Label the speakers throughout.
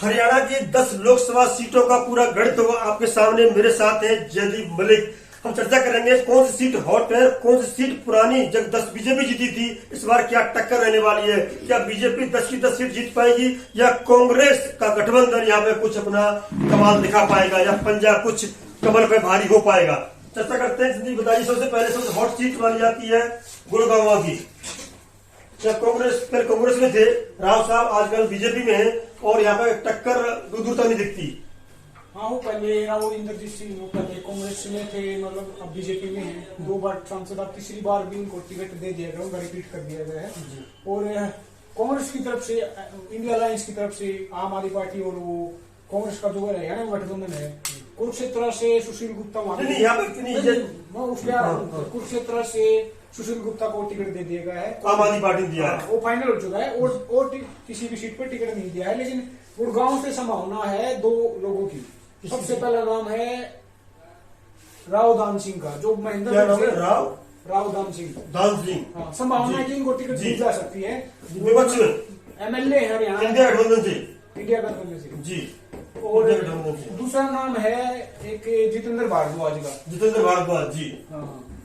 Speaker 1: हरियाणा की 10 लोकसभा सीटों का पूरा गणित होगा आपके सामने। मेरे साथ है जयदीप मलिक। हम चर्चा करेंगे कौन सी सीट हॉट है, कौन सी सीट पुरानी जब 10 बीजेपी जीती थी, इस बार क्या टक्कर रहने वाली है। क्या बीजेपी 10 की 10 सीट जीत पाएगी या कांग्रेस का गठबंधन यहाँ पे कुछ अपना कमाल दिखा पाएगा या पंजा कुछ कमल पे भारी हो पाएगा। चर्चा करते हैं। जल्दी बताइए, सबसे पहले सबसे हॉट सीट मानी जाती है गुड़गांव की। जब कांग्रेस पहले कांग्रेस में थे राव साहब, आजकल बीजेपी में है और यहाँ पे टक्कर दूर दूर तक नहीं दिखती।
Speaker 2: हाँ, वो पहले राव इंद्रजीत सिंह वो पहले कांग्रेस में थे, मतलब अब बीजेपी में है। 2 बार सांसद, अब तीसरी बार भी उनको टिकट दे दिया गया, उनका रिपीट कर दिया गया है। और कांग्रेस की तरफ से, इंडिया अलायंस की तरफ से आम आदमी पार्टी और वो कांग्रेस का जो है ना गठबंधन है, कुरुक्षेत्र से सुशील गुप्ता कुरुक्षेत्र से सुशील गुप्ता को टिकट दे दिया गया है।
Speaker 1: आम आदमी पार्टी ने दिया है,
Speaker 2: वो फाइनल हो चुका है और किसी भी सीट पर टिकट नहीं दिया है। लेकिन गुड़गांव से संभावना है 2 लोगों की। सबसे पहला नाम है राव दान सिंह का, जो महेंद्र राव दान सिंह। हाँ, संभावना है कि इनको टिकट दी जा सकती है। एमएलए है हरियाणा इंडिया गठबंधन से जी। और दूसरा नाम है एक जितेंद्र भारद्वाज का।
Speaker 1: जी।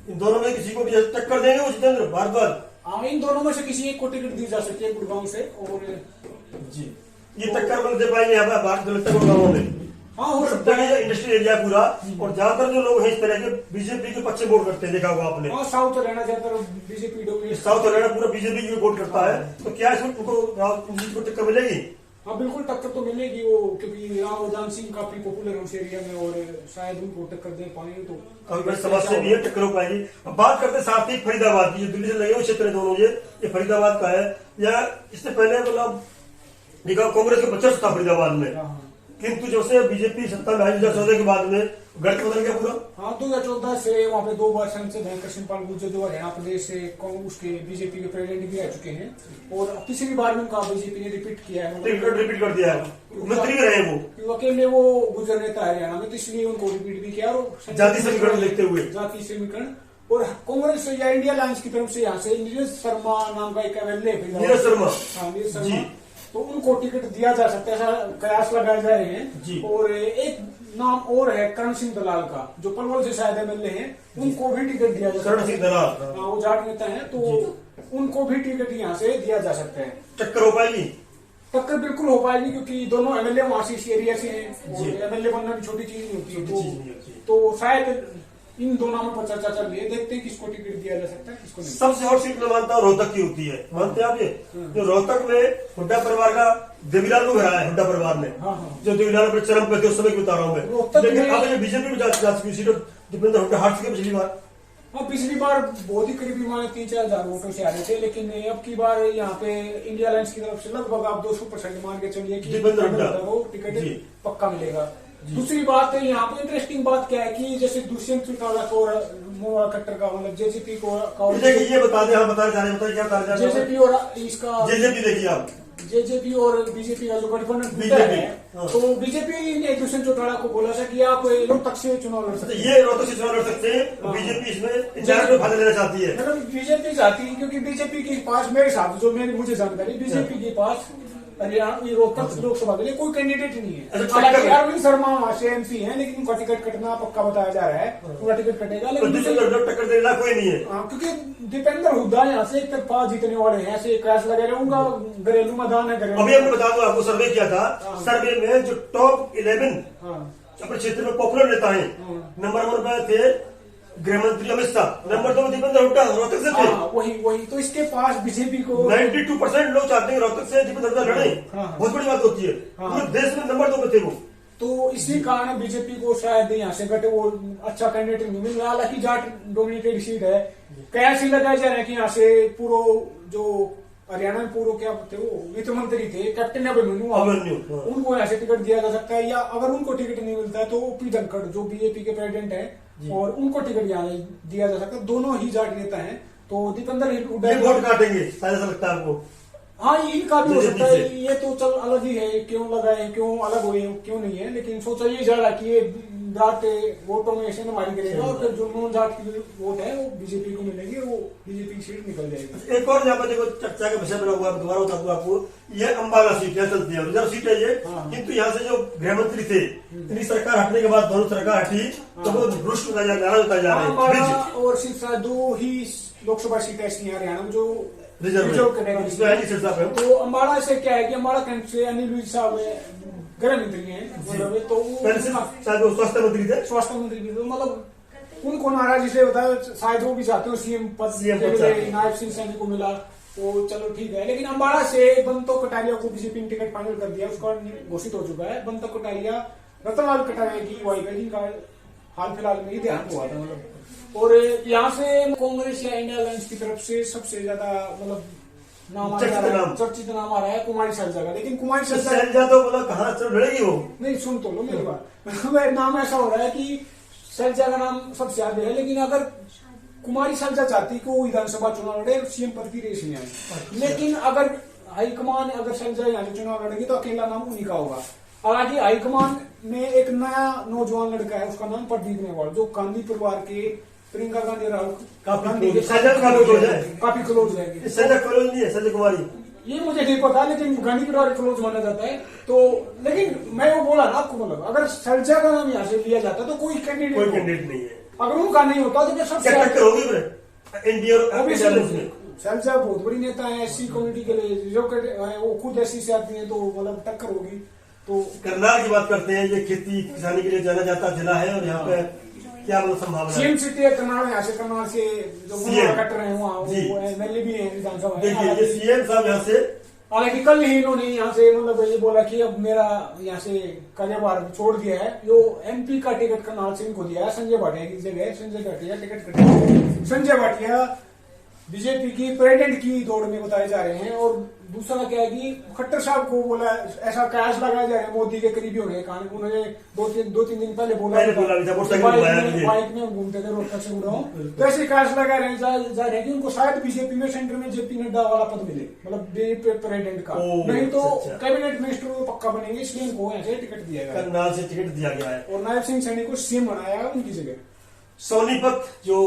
Speaker 1: इन दोनों में किसी को भी टक्कर देंगे वो जितेंद्र भारद्वाज।
Speaker 2: हाँ, इन दोनों में से किसी एक को टिकट दी जा सकती है गुड़गांव से। और
Speaker 1: जी, ये टक्कर बल दे पाएंगे यहाँ पर भारत गुड़गांव में।
Speaker 2: हाँ, हो सकता है।
Speaker 1: इंडस्ट्रियल एरिया पूरा, और ज्यादातर जो लोग हैं इस तरह के बीजेपी के पक्ष में वोट करते हैं, देखा होगा आपने।
Speaker 2: हाँ, साउथ हरियाणा ज्यादातर बीजेपी डोमिनेट,
Speaker 1: साउथ हरियाणा पूरा बीजेपी की वोट करता है। तो क्या इसमें उनको राव को टक्कर मिलेगी?
Speaker 2: हाँ, बिल्कुल टक्कर तो मिलेगी वो, क्योंकि राव दान सिंह काफी पॉपुलर है उस एरिया में और शायद उनको टक्कर दे पाएंगे। तो
Speaker 1: काफी बड़ी समस्या भी है, टक्कर हो पाएगी। अब बात करते साथ ही फरीदाबाद की, जो दिल्ली से लगे हुए क्षेत्र है दोनों, ये फरीदाबाद का है। या इससे पहले मतलब कांग्रेस का वर्चस्व था फरीदाबाद में, किंतु जब से बीजेपी सत्ता में आई 2014 के बाद में गणित बदल गया पूरा।
Speaker 2: हाँ, 2014 से वहाँ पे 2 बार सांसद हैं कृष्णपाल गुर्जर, जो हरियाणा प्रदेश से उसके बीजेपी के प्रेसिडेंट भी आ चुके हैं। और तीसरी बार भी उनका बीजेपी ने रिपीट किया है,
Speaker 1: रिपीट कर दिया है, मंत्री भी रहे वो।
Speaker 2: अकेले वो गुर्जर नेता है हरियाणा में, तो इसलिए उनको रिपीट भी किया। और
Speaker 1: जाति समीकरण लिखते हुए
Speaker 2: जाति समीकरण। और कांग्रेस या इंडिया अलायंस की तरफ से यहाँ से नीरज शर्मा नाम का एक एमएलए है, नीरज शर्मा, तो उनको टिकट दिया जा सकता है, ऐसा कयास लगाए जा रहे हैं। और एक नाम और है करण सिंह दलाल का, जो पलवल से शायद एमएलए हैं, उनको भी टिकट दिया जा सकता है। वो जाट नेता है, तो उनको भी टिकट यहाँ से दिया जा सकता है।
Speaker 1: टक्कर हो पाएगी?
Speaker 2: टक्कर बिल्कुल हो पाएगी, क्योंकि दोनों एमएलए वहां से इस एरिया से हैं। एमएलए बनना भी छोटी चीज नहीं होती है। तो शायद इन दो नामों पर चर्चा चल रही है, देखते हैं किसको टिकट दिया जा सकता है, किसको नहीं।
Speaker 1: सबसे हॉट सीट में मानता हूँ रोहतक की होती है, मानते हैं आप? ये जो रोहतक में हुड्डा परिवार का देवीलाल को हराया है, हुड्डा परिवार ने। जो देवीलाल अपने चरम पे थे उस समय की बता रहा हूँ मैं। लेकिन अब बीजेपी में जा चुकी सीट, दीपेंद्र हुड्डा हार चुके पिछली बार।
Speaker 2: हाँ, पिछली बार बहुत ही करीबी माने 3-4 हजार वोटों से आ रहे थे, लेकिन अब की बार यहाँ पे इंडिया अलायंस की तरफ से लगभग आप 200% मान के चलिए कि
Speaker 1: दीपेंद्र हुड्डा
Speaker 2: को टिकट पक्का मिलेगा। दूसरी बात है यहाँ पे इंटरेस्टिंग बात क्या है कि जैसे दुष्यंत चौटाला को मोआ खट्टर का, मतलब जेजेपी को
Speaker 1: ये बता दें, हम बता रहे क्या बता रहे
Speaker 2: जेजेपी और इसका
Speaker 1: जेजेपी देखिए आप,
Speaker 2: जेजेपी और बीजेपी का जो गठबंधन है, तो बीजेपी ने दुष्यंत चौटाला को बोला था कि आप रोहतक से चुनाव लड़ सकते हैं।
Speaker 1: ये रोहतक से चुनाव लड़ सकते हैं। बीजेपी इसमें इंचार्ज में फायदा लेना चाहती है,
Speaker 2: मतलब बीजेपी चाहती है, क्योंकि बीजेपी के पास मेरे हिसाब से, जो मुझे जानकारी, बीजेपी के पास हरियाणा रोहतक लोकसभा के लिए कोई कैंडिडेट नहीं है। हालांकि अरविंद शर्मा वहां से एमपी है, लेकिन उनका टिकट कटना पक्का बताया जा रहा है, उनका टिकट कटेगा। लेकिन
Speaker 1: टक्कर देना कोई नहीं है,
Speaker 2: क्योंकि दीपेंद्र हुड्डा यहाँ से एक तरफा जीतने वाले हैं, ऐसे कैश लगा रहे, उनका घरेलू मैदान है।
Speaker 1: अभी हमने बता दो, आपको सर्वे किया था, सर्वे में जो टॉप 11 अपने क्षेत्र में पॉपुलर नेता है, नंबर 1 पे थे गृह मंत्री अमित शाह, नंबर 2 दीपेंद्र हुड्डा रोहतक से थे।
Speaker 2: वही तो इसके पास बीजेपी को
Speaker 1: 92% लोग चाहते हैं रोहतक से दीपेंद्र हुड्डा लड़े। बहुत बड़ी बात होती है, पूरे देश में नंबर 2 पे थे वो।
Speaker 2: तो इसी कारण बीजेपी को शायद यहाँ से घटे वो अच्छा कैंडिडेट नहीं मिल रहा। हालांकि जाट डोमिनेटेड सीट है, कयास ही लगाए जा रहे हैं कि यहाँ से पूर्व जो हरियाणा में पूर्व क्या थे, वो वित्त मंत्री थे कैप्टन अभिमन्यु, उनको यहाँ से टिकट दिया जा सकता है। या अगर उनको टिकट नहीं मिलता है तो ओपी धनखड़, जो बीजेपी के प्रेसिडेंट है, और उनको टिकट यहाँ दिया जा सकता है। दोनों ही जाट नेता हैं, तो दीपेंद्र हुड्डा
Speaker 1: वोट काटेंगे, ऐसा लगता है आपको?
Speaker 2: हाँ इनका भी हो सकता है,
Speaker 1: से।
Speaker 2: ये तो चल अलग ही है, क्यों लगा है, क्यों अलग हुए, क्यों नहीं है, लेकिन सोचा ये जा रहा कि ये जाट वोटों में से हमारी करेगा और फिर जो नॉन जाट की वोट है वो बीजेपी को मिलेगी, वो बीजेपी की सीट निकल जाएगी।
Speaker 1: एक और यहाँ पर देखो चर्चा का विषय बना हुआ है, दोबारा बता दूं आपको, ये अम्बाला सीट है, चलती है रिजर्व सीट है ये,
Speaker 2: हाँ।
Speaker 1: किंतु यहाँ से जो गृह मंत्री थे, इनकी सरकार हटने के बाद दोनों सरकार हटी तो वो भ्रष्ट होता जा रहा है।
Speaker 2: अम्बाला और सिरसा दो ही लोकसभा सीट ऐसी है हरियाणा में जो
Speaker 1: रिजर्व
Speaker 2: कैटेगरी
Speaker 1: इसमें है सिरसा पे।
Speaker 2: तो अम्बाड़ा से क्या है कि अम्बाड़ा कैंप से अनिल विज साहब गृह मंत्री हैं, मतलब तो
Speaker 1: पहले से शायद वो स्वास्थ्य मंत्री थे।
Speaker 2: स्वास्थ्य मंत्री भी, तो मतलब उनको नाराज इसलिए बताया, शायद वो भी चाहते हो सीएम पद
Speaker 1: CM
Speaker 2: के
Speaker 1: पद
Speaker 2: लिए,
Speaker 1: चाहते हैं।
Speaker 2: नायब सिंह सैनी को मिला तो चलो ठीक है, लेकिन अम्बाड़ा से बंतो कटारिया को बीजेपी ने टिकट फाइनल कर दिया, उसका घोषित हो चुका है। बंतो कटारिया रतनलाल कटारिया की वाइफ है, जिनका हाल फिलहाल में ही देहांत हुआ था, मतलब। और यहाँ से कांग्रेस या इंडिया अलायंस की तरफ से सबसे ज्यादा मतलब नाम आ रहा है, चर्चित नाम आ रहा है कुमारी शैलजा का, लेकिन कुमारी
Speaker 1: शैलजा तो बोला कहाँ से लड़ेगी वो,
Speaker 2: नहीं सुन तो लो मेरी बात। नाम ऐसा हो रहा है कि शैलजा का नाम सबसे आगे है, लेकिन अगर कुमारी शैलजा चाहती कि वो विधानसभा चुनाव लड़े, सीएम पद की रेस में आए, लेकिन अगर हाईकमान अगर शैलजा यहाँ से चुनाव लड़ेगी तो अकेला नाम उन्हीं का होगा। हालांकि हाईकमान में एक नया नौजवान लड़का है, उसका नाम प्रदीप नेवाल, जो गांधी परिवार के प्रियंका गांधी और राहुल गांधी के काफी क्लोज है।
Speaker 1: संजय कॉलेज नहीं है, संजय कुमारी,
Speaker 2: ये मुझे नहीं पता, लेकिन गांधी परिवार क्लोज माना जाता है। तो लेकिन मैं वो बोला ना आपको, मतलब अगर शैलजा का नाम यहाँ से लिया जाता तो कोई कैंडिडेट नहीं है, अगर उनका नहीं होता तो फिर सबसे
Speaker 1: टक्कर होगी इंडिया और
Speaker 2: शैलजा बहुत बड़ी नेता है, एससी कम्युनिटी के लिए, जो वो खुद एससी से आती है, तो मतलब टक्कर होगी। तो
Speaker 1: करनाल की बात करते हैं, ये खेती किसानी के लिए जाना जाता जिला है, और यहाँ पे क्या मतलब संभावना
Speaker 2: सीएम सिटी है करनाल, यहाँ से करनाल से जो कट रहे हैं वहाँ एमएलए भी है विधानसभा।
Speaker 1: देखिए ये सीएम साहब यहाँ से,
Speaker 2: हालांकि कल ही इन्होंने यहाँ से मतलब ये बोला कि अब मेरा यहाँ से कार्यभार छोड़ दिया है, जो एमपी का टिकट करनाल से इनको दिया है संजय भाटिया की जगह, संजय भाटिया टिकट कटेंगे। संजय भाटिया बीजेपी की प्रेसिडेंट की दौड़ में बताए जा रहे हैं। और दूसरा क्या है कि खट्टर साहब को बोला, ऐसा कयास लगाया जा रहा है मोदी के करीबी होने के कारण, उन्होंने दो तीन दिन पहले बोला बाइक में घूमते थे रोहतक से गुड़गांव, तो ऐसे कयास लगा रहे जा रहे हैं कि उनको शायद बीजेपी में सेंटर में जेपी नड्डा वाला पद मिले, मतलब प्रेसिडेंट का, नहीं तो कैबिनेट मिनिस्टर वो पक्का बनेंगे, इसलिए उनको यहाँ से टिकट दिया गया,
Speaker 1: करनाल से टिकट दिया गया है।
Speaker 2: और नायब सिंह सैनी को सीएम बनाया उनकी जगह।
Speaker 1: सोनीपत जो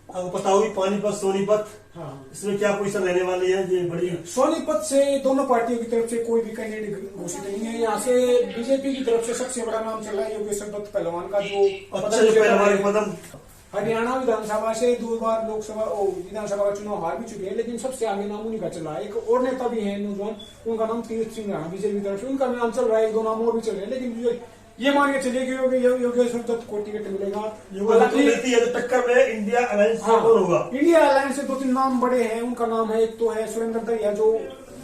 Speaker 1: आपको पता होगी, पानीपत सोनीपत,
Speaker 2: हाँ
Speaker 1: इसमें क्या पोजीशन रहने वाली है? ये बड़ी
Speaker 2: सोनीपत से दोनों पार्टियों की तरफ से कोई भी कैंडिडेट घोषित नहीं है। यहाँ से बीजेपी की तरफ से सबसे बड़ा नाम चल रहा है योगेश्वर दत्त पहलवान का, जो
Speaker 1: पहलवान
Speaker 2: हरियाणा विधानसभा से 2 बार लोकसभा विधानसभा का चुनाव हार भी चुके हैं, लेकिन सबसे आगे नाम उन्हीं का चल रहा है। एक और नेता भी है नौजवान, उनका नाम तीर्थ सिंह राणा, बीजेपी की तरफ से उनका नाम चल रहा है, 1-2 नाम और भी चल रहे हैं, लेकिन ये मान के चलिए कि योगेश्वर दत्त को टिकट मिलेगा।
Speaker 1: मिलती है तो टक्कर में इंडिया अलायंस से कौन होगा?
Speaker 2: इंडिया अलायंस से 2-3 नाम बड़े हैं, उनका नाम है, एक तो है सुरेंद्र दरिया जो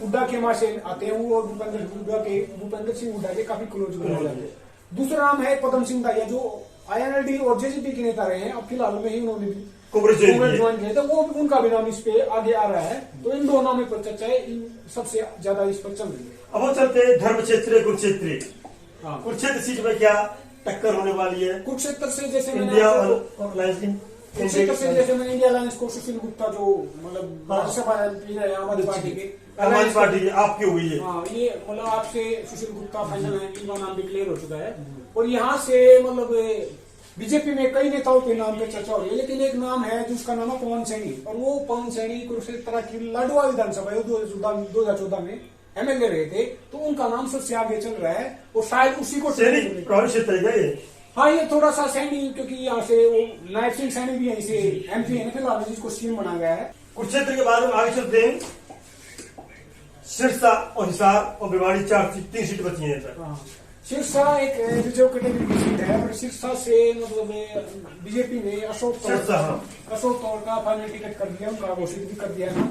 Speaker 2: हुड्डा के मां से आते हैं, वो भूपेंद्र सिंह हुड्डा के काफी क्लोज जाते हैं। दूसरा नाम है पदम सिंह दाहिया जो INLD और जेजेपी के नेता रहे हैं, अब फिलहाल में ही उन्होंने भी कांग्रेस ज्वाइन किया, तो वो उनका भी नाम इस पे आगे आ रहा है। तो इन दो नामों पर चर्चा है, सबसे ज्यादा इस पर चल रही है।
Speaker 1: अब हम चलते हैं धर्म क्षेत्र कुरुक्षेत्र। कुरुक्षेत्र सीट में क्या टक्कर होने वाली है?
Speaker 2: कुरुक्षेत्र से जैसे
Speaker 1: इंडिया अलायंस,
Speaker 2: कुरुक्षेत्र से जैसे मैंने इंडिया अलायंस को सुशील गुप्ता जो मतलब राज्यसभा एमपी है आम आदमी पार्टी के,
Speaker 1: आम पार्टी आपकी हुई है।
Speaker 2: हाँ ये मतलब आपसे सुशील गुप्ता फाइनल है, इनका नाम डिक्लेयर हो चुका है। और यहाँ से मतलब बीजेपी में कई नेताओं के नाम पे चर्चा हो रही है, लेकिन एक नाम है जिसका नाम है पवन सैनी, और वो पवन सैनी कुरुक्षेत्र की लाडवा विधानसभा 2014 में एमएलए रहे थे, तो उनका नाम सबसे आगे चल रहा है, और शायद उसी को
Speaker 1: प्रभावित क्षेत्र है ये।
Speaker 2: हाँ ये थोड़ा सा सैनी, क्योंकि यहाँ से वो नायब सिंह सैनी भी यहीं से एमपी है फिलहाल, जिसको सीएम बना गया है।
Speaker 1: कुरुक्षेत्र के बाद हम आगे चलते हैं, सिरसा और हिसार और भिवाड़ी 3 सीट बची है।
Speaker 2: सिरसा एक रिजर्व कैटेगरी की सीट है, और सिरसा से मतलब बीजेपी ने अशोक तौर का फाइनल टिकट कर दिया, उनका घोषित भी कर दिया है।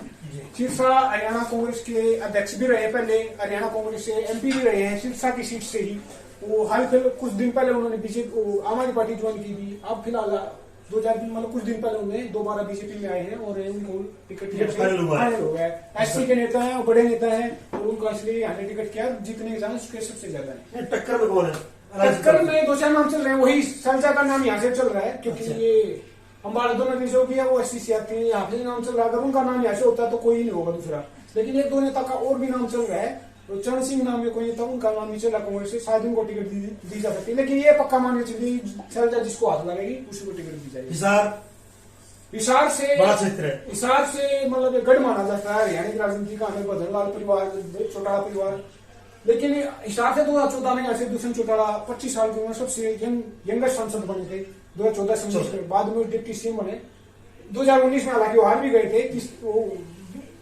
Speaker 2: सिरसा हरियाणा कांग्रेस के अध्यक्ष भी रहे, पहले हरियाणा कांग्रेस से एमपी भी रहे हैं सिरसा की सीट से ही। वो हाल फिलहाल कुछ दिन पहले उन्होंने बीजेपी आम आदमी पार्टी ज्वाइन की थी, अब फिलहाल 2-4 दिन मतलब कुछ दिन पहले उन्हें दोबारा बीजेपी में आए हैं, और उनको टिकट फाइनल हो गया है। एससी के नेता हैं और बड़े नेता हैं, और उनको इसलिए यहाँ टिकट किया, जीतने के चांस उसके सबसे ज्यादा है।
Speaker 1: टक्कर में कौन है?
Speaker 2: टक्कर में 2-4 नाम चल रहे हैं, वही शैलजा का नाम यहाँ से चल रहा है, क्योंकि ये अम्बाला दोनों जो भी है वो एससी से आती है, यहाँ से नाम चल रहा है। अगर उनका नाम यहाँ से होता है तो कोई नहीं होगा दूसरा, लेकिन एक दो नेता का और भी नाम चल रहा है, तो चरण सिंह नाम में कोई नेता, उनका नाम भी चला कांग्रेस से, शायद उनको टिकट दी जा सकती है। लेकिन ये पक्का मान के चलिए चल जाए, जिसको हाथ लगेगी उसी को टिकट दी जाएगी। हिसार से
Speaker 1: बड़ा क्षेत्र है,
Speaker 2: हिसार से मतलब गढ़ माना जाता है हरियाणा की राजनीति का, हमें भजनलाल परिवार, चौटाला परिवार। लेकिन हिसार से 2014 में यहाँ से दुष्यंत चौटाला 25 साल की उम्र सबसे यंगेस्ट सांसद बने थे 2014 से, बाद में डिप्टी सीएम बने। 2019 में हालांकि वो हार भी गए थे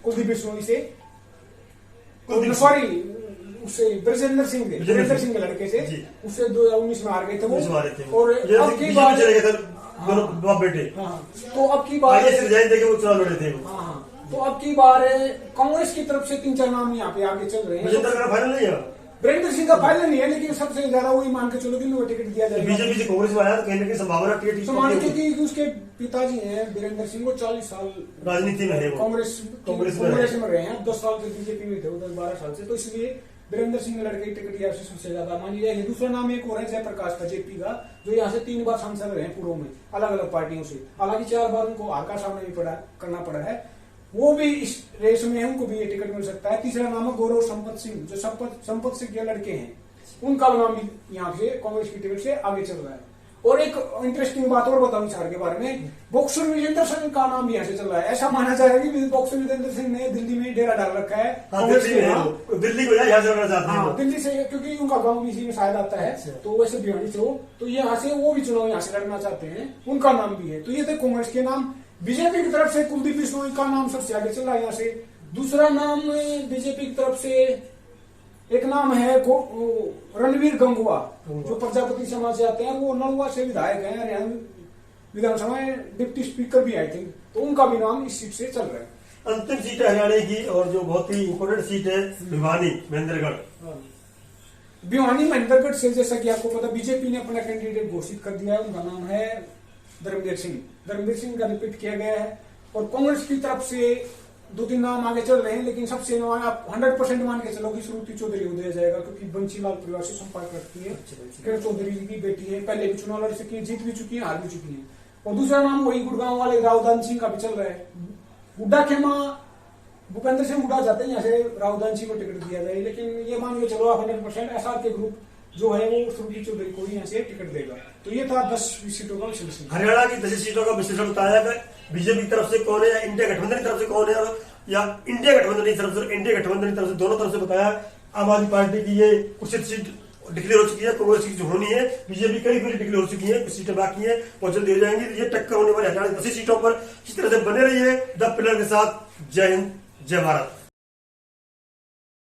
Speaker 2: कुलदीप बिश्नोई से, सॉरी उससे ब्रजेंद्र सिंह के लड़के से, उससे 2019 में हार गए थे वो। और अब की बात
Speaker 1: दोनों बेटे,
Speaker 2: तो अब की बार
Speaker 1: वो चुनाव लड़े थे।
Speaker 2: तो अब की बार कांग्रेस की तरफ से 3-4 नाम यहाँ पे आगे चल रहे हैं।
Speaker 1: फाइनल नहीं है,
Speaker 2: वीरेंद्र सिंह का फाइनल नहीं है, लेकिन सबसे ज्यादा वही मान के चलो कि वो टिकट दिया जाएगा।
Speaker 1: बीजेपी से कांग्रेस में आया तो कहीं ना कहीं संभावना
Speaker 2: क्योंकि उसके पिताजी हैं वीरेंद्र सिंह, वो 40 साल
Speaker 1: राजनीति में है,
Speaker 2: कांग्रेस में रहे हैं, 10 साल से बीजेपी में थे, 10-12 साल से, तो इसलिए वीरेंद्र सिंह के लड़के टिकट यहाँ से सबसे ज्यादा मानी जाएगी। दूसरा नाम एक और है जयप्रकाश का, जेपी का, जो यहाँ से 3 बार सांसद रहे पूर्व में अलग अलग पार्टियों से, हालांकि 4 बार उनको हार का सामना भी करना पड़ा है, वो भी इस रेस में है, उनको भी ये टिकट मिल सकता है। तीसरा नाम है गौरव संपत सिंह, जो संपत सिंह के लड़के हैं, उनका नाम भी यहाँ से कांग्रेस की टिकट से आगे चल रहा है। और एक इंटरेस्टिंग बात और बताऊं हिसार के बारे में, बॉक्सर विजेंद्र सिंह का नाम भी यहाँ से चल रहा है। ऐसा माना जा रहा है कि बॉक्सर विजेंद्र सिंह ने दिल्ली में डेरा डाल रखा है,
Speaker 1: दिल्ली को यहाँ से चाहते हैं,
Speaker 2: दिल्ली से, क्योंकि उनका गांव भी इसी में शायद आता है, तो वैसे भिवानी से हो, तो यहाँ से वो भी चुनाव यहाँ से लड़ना चाहते हैं, उनका नाम भी है। तो ये थे कांग्रेस के नाम। बीजेपी की तरफ से कुलदीप बिश्नोई का नाम सबसे आगे चल रहा है यहाँ से। दूसरा नाम बीजेपी की तरफ से एक नाम है रणवीर गंगवा, जो प्रजापति समाज से आते हैं, वो नलवा से विधायक है, हरियाणा विधानसभा में डिप्टी स्पीकर भी आई थिंक, तो उनका भी नाम इस सीट से चल रहा है।
Speaker 1: अंतिम सीट है हरियाणा की, और जो बहुत ही इम्पोर्टेंट सीट है भिवानी महेंद्रगढ़।
Speaker 2: भिवानी महेंद्रगढ़ से जैसा कि आपको पता, बीजेपी ने अपना कैंडिडेट घोषित कर दिया है, उनका नाम है धर्मवीर सिंह। धर्मवीर सिंह का रिपीट किया गया है, और कांग्रेस की तरफ से 2-3 नाम आगे चल रहे हैं, लेकिन सबसे आप 100% मान के चलो कि श्रुति चौधरी को दिया जाएगा, क्योंकि बंसीलाल परिवार से संपर्क रखती है, किरण चौधरी की बेटी है, पहले भी चुनाव लड़ चुकी है, जीत भी चुकी है, हार भी चुकी है। और दूसरा नाम वही गुड़गांव वाले रावदान सिंह का भी चल रहा है। हुड्डा खेमा भूपेंद्र सिंह हुड्डा चाहते हैं यहाँ से रावदान सिंह को टिकट दिया जाए, लेकिन ये मान के चलो 100% एसआर के ग्रुप जो है वो श्रुति चौधरी को ही यहाँ से टिकट देगा। तो ये था 10 सीटों का विश्लेषण,
Speaker 1: हरियाणा की 10 सीटों का विश्लेषण बताया। बीजेपी की तरफ से कौन है, या इंडिया गठबंधन की तरफ से कौन है, या इंडिया गठबंधन की तरफ से, इंडिया गठबंधन की तरफ से, दोनों तरफ से बताया। आम आदमी पार्टी की ये कुछ सीट डिक्लेयर हो चुकी है, कांग्रेस की जो होनी है, बीजेपी कई फिर डिक्लेयर हो चुकी है, कुछ सीटें बाकी है, वो जल्दी हो जाएंगी। ये टक्कर होने वाली हरियाणा की 10 सीटों पर इस तरह से बने रहिए द पिलर के साथ। जय हिंद, जय भारत।